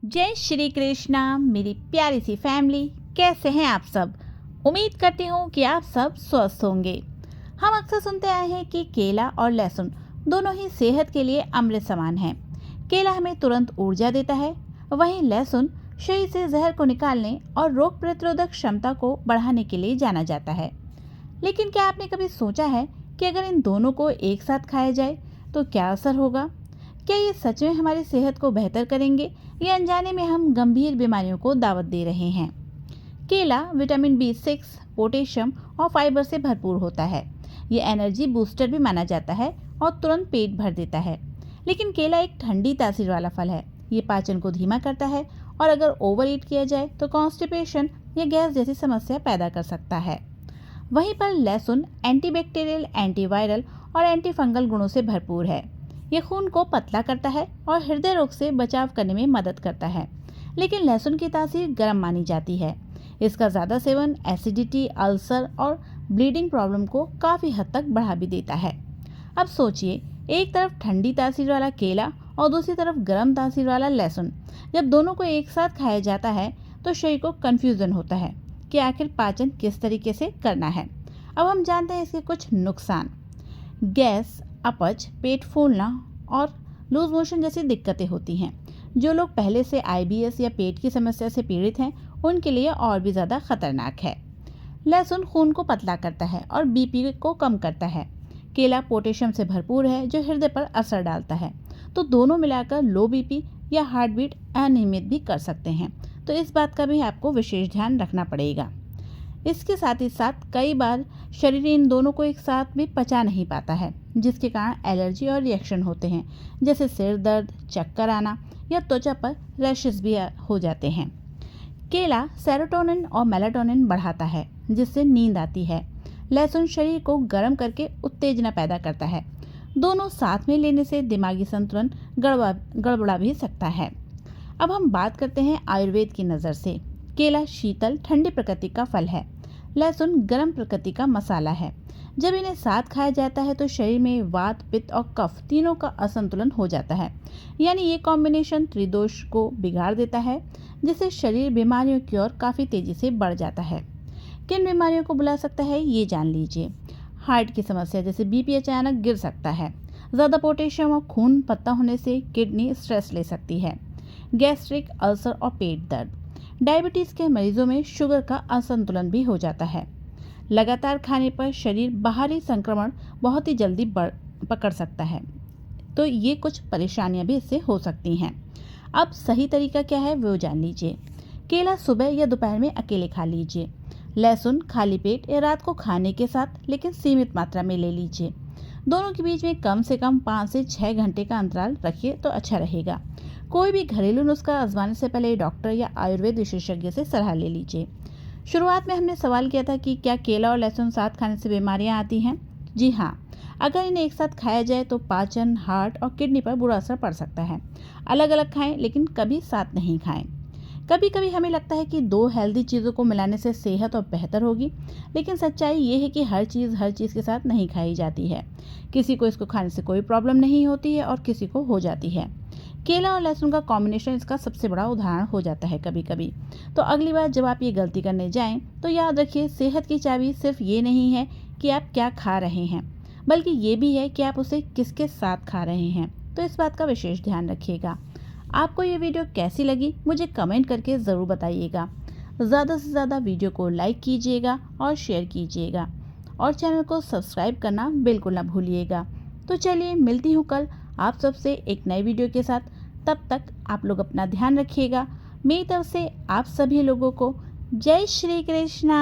जय श्री कृष्णा मेरी प्यारी सी फैमिली, कैसे हैं आप सब। उम्मीद करती हूँ कि आप सब स्वस्थ होंगे। हम अक्सर सुनते आए हैं कि केला और लहसुन दोनों ही सेहत के लिए अमृत समान हैं। केला हमें तुरंत ऊर्जा देता है, वहीं लहसुन शरीर से जहर को निकालने और रोग प्रतिरोधक क्षमता को बढ़ाने के लिए जाना जाता है। लेकिन क्या आपने कभी सोचा है कि अगर इन दोनों को एक साथ खाया जाए तो क्या असर होगा? क्या ये सच में हमारी सेहत को बेहतर करेंगे या अनजाने में हम गंभीर बीमारियों को दावत दे रहे हैं? केला विटामिन B6, पोटेशियम और फाइबर से भरपूर होता है। ये एनर्जी बूस्टर भी माना जाता है और तुरंत पेट भर देता है। लेकिन केला एक ठंडी तासीर वाला फल है। ये पाचन को धीमा करता है और अगर ओवर ईट किया जाए तो कॉन्स्टिपेशन या गैस जैसी समस्या पैदा कर सकता है। वहीं पर लहसुन एंटीबैक्टीरियल, एंटीवायरल और एंटीफंगल गुणों से भरपूर है। ये खून को पतला करता है और हृदय रोग से बचाव करने में मदद करता है। लेकिन लहसुन की तासीर गर्म मानी जाती है। इसका ज़्यादा सेवन एसिडिटी, अल्सर और ब्लीडिंग प्रॉब्लम को काफ़ी हद तक बढ़ा भी देता है। अब सोचिए, एक तरफ ठंडी तासीर वाला केला और दूसरी तरफ गर्म तासीर वाला लहसुन। जब दोनों को एक साथ खाया जाता है तो शरीर को कन्फ्यूज़न होता है कि आखिर पाचन किस तरीके से करना है। अब हम जानते हैं इसके कुछ नुकसान। गैस, अपच, पेट फूलना और लूज मोशन जैसी दिक्कतें होती हैं। जो लोग पहले से IBS या पेट की समस्या से पीड़ित हैं, उनके लिए और भी ज़्यादा खतरनाक है। लहसुन खून को पतला करता है और BP को कम करता है। केला पोटेशियम से भरपूर है जो हृदय पर असर डालता है। तो दोनों मिलाकर लो BP या हार्ट बीट अनियमित भी कर सकते हैं। तो इस बात का भी आपको विशेष ध्यान रखना पड़ेगा। इसके साथ ही साथ कई बार शरीर इन दोनों को एक साथ भी पचा नहीं पाता है, जिसके कारण एलर्जी और रिएक्शन होते हैं, जैसे सिर दर्द, चक्कर आना या त्वचा पर रैशेस भी हो जाते हैं। केला सेरोटोनिन और मेलाटोनिन बढ़ाता है, जिससे नींद आती है। लहसुन शरीर को गर्म करके उत्तेजना पैदा करता है। दोनों साथ में लेने से दिमागी संतुलन गड़बड़ा भी सकता है। अब हम बात करते हैं आयुर्वेद की नज़र से। केला शीतल ठंडी प्रकृति का फल है। लहसुन गर्म प्रकृति का मसाला है। जब इन्हें साथ खाया जाता है तो शरीर में वात, पित्त और कफ तीनों का असंतुलन हो जाता है। यानी ये कॉम्बिनेशन त्रिदोष को बिगाड़ देता है, जिससे शरीर बीमारियों की ओर काफ़ी तेज़ी से बढ़ जाता है। किन बीमारियों को बुला सकता है ये जान लीजिए। हार्ट की समस्या जैसे BP अचानक गिर सकता है। ज़्यादा पोटेशियम और खून पतला होने से किडनी स्ट्रेस ले सकती है। गैस्ट्रिक, अल्सर और पेट दर्द। डायबिटीज़ के मरीजों में शुगर का असंतुलन भी हो जाता है। लगातार खाने पर शरीर बाहरी संक्रमण बहुत ही जल्दी पकड़ सकता है। तो ये कुछ परेशानियां भी इससे हो सकती हैं। अब सही तरीका क्या है वो जान लीजिए। केला सुबह या दोपहर में अकेले खा लीजिए। लहसुन खाली पेट या रात को खाने के साथ, लेकिन सीमित मात्रा में ले लीजिए। दोनों के बीच में कम से कम 5 से 6 घंटे का अंतराल रखिए तो अच्छा रहेगा। कोई भी घरेलू नुस्खा आजमाने से पहले डॉक्टर या आयुर्वेद विशेषज्ञ से सलाह ले लीजिए। शुरुआत में हमने सवाल किया था कि क्या केला और लहसुन साथ खाने से बीमारियां आती हैं? जी हाँ, अगर इन्हें एक साथ खाया जाए तो पाचन, हार्ट और किडनी पर बुरा असर पड़ सकता है। अलग अलग खाएं, लेकिन कभी साथ नहीं खाएं। कभी कभी हमें लगता है कि दो हेल्दी चीज़ों को मिलाने से सेहत और बेहतर होगी, लेकिन सच्चाई ये है कि हर चीज़ के साथ नहीं खाई जाती है। किसी को इसको खाने से कोई प्रॉब्लम नहीं होती है और किसी को हो जाती है। केला और लहसुन का कॉम्बिनेशन इसका सबसे बड़ा उदाहरण हो जाता है कभी कभी। तो अगली बार जब आप ये गलती करने जाएं तो याद रखिए, सेहत की चाबी सिर्फ ये नहीं है कि आप क्या खा रहे हैं, बल्कि ये भी है कि आप उसे किसके साथ खा रहे हैं। तो इस बात का विशेष ध्यान रखिएगा। आपको ये वीडियो कैसी लगी मुझे कमेंट करके ज़रूर बताइएगा। ज़्यादा से ज़्यादा वीडियो को लाइक कीजिएगा और शेयर कीजिएगा, और चैनल को सब्सक्राइब करना बिल्कुल ना भूलिएगा। तो चलिए, मिलती हूँ कल आप सबसे एक नई वीडियो के साथ। तब तक आप लोग अपना ध्यान रखिएगा। मेरी तरफ से आप सभी लोगों को जय श्री कृष्णा।